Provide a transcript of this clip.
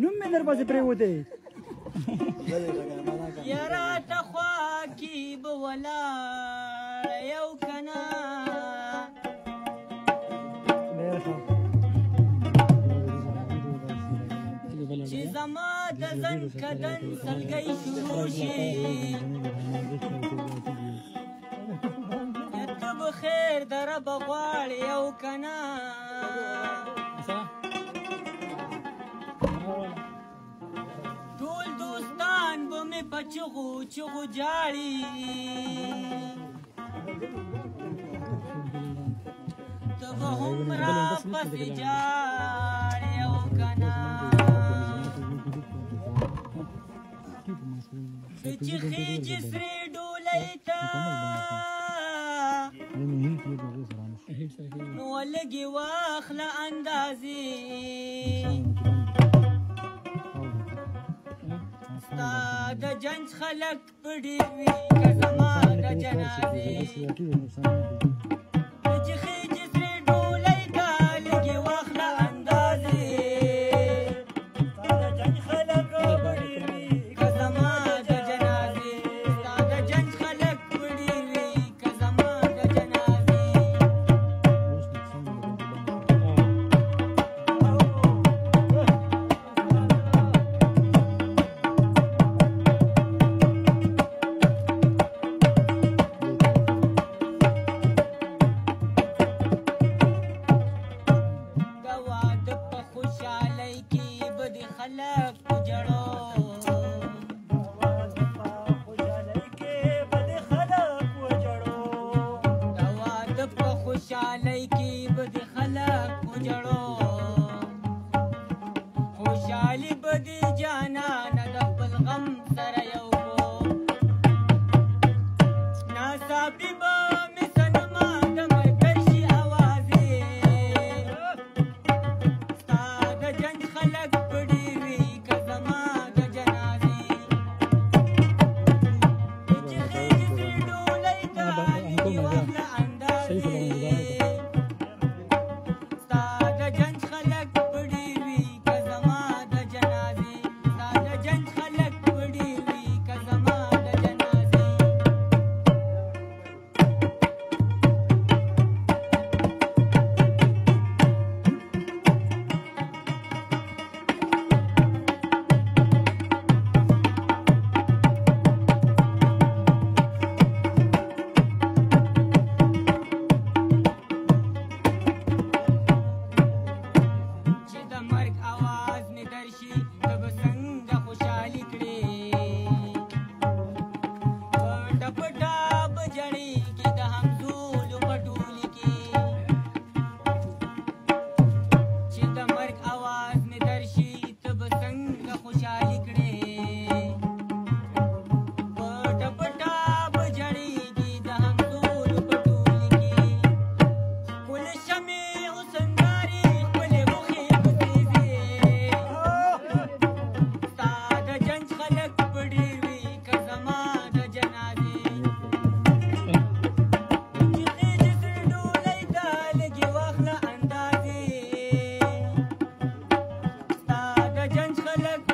نوم مې در پسې پرېوتی یاره ته خوا کې به ولاړ یو که نه چې زما د ځن کدن سلګۍ شروع شي ته به خیر د ربه غواړې یو که نه ټول دوستان به مې په چغو چغو جاړي ته به هم راپسې جاړې یو که نه ته چې خېجې سرې ډولۍ ته نو ولګې واخله اندازې ستا د جنج خلک په ډېر وي که زما د جنازې ته چې خېجې سرې ډولۍ ته لږې واخله اندازې ستا د جنج خلک په ډېر وي که زما د جنازې ستا د جنج خلک په ډېر وي که زما د جنازې خلک په جړو د واده په خوشحالۍ کې به د خلک په جړو خوشحالي به د جانانه د خپل غم سره یو کو ناڅاپي به مې صنما د مرګر شي اوازې ستا د جنج خلک خلک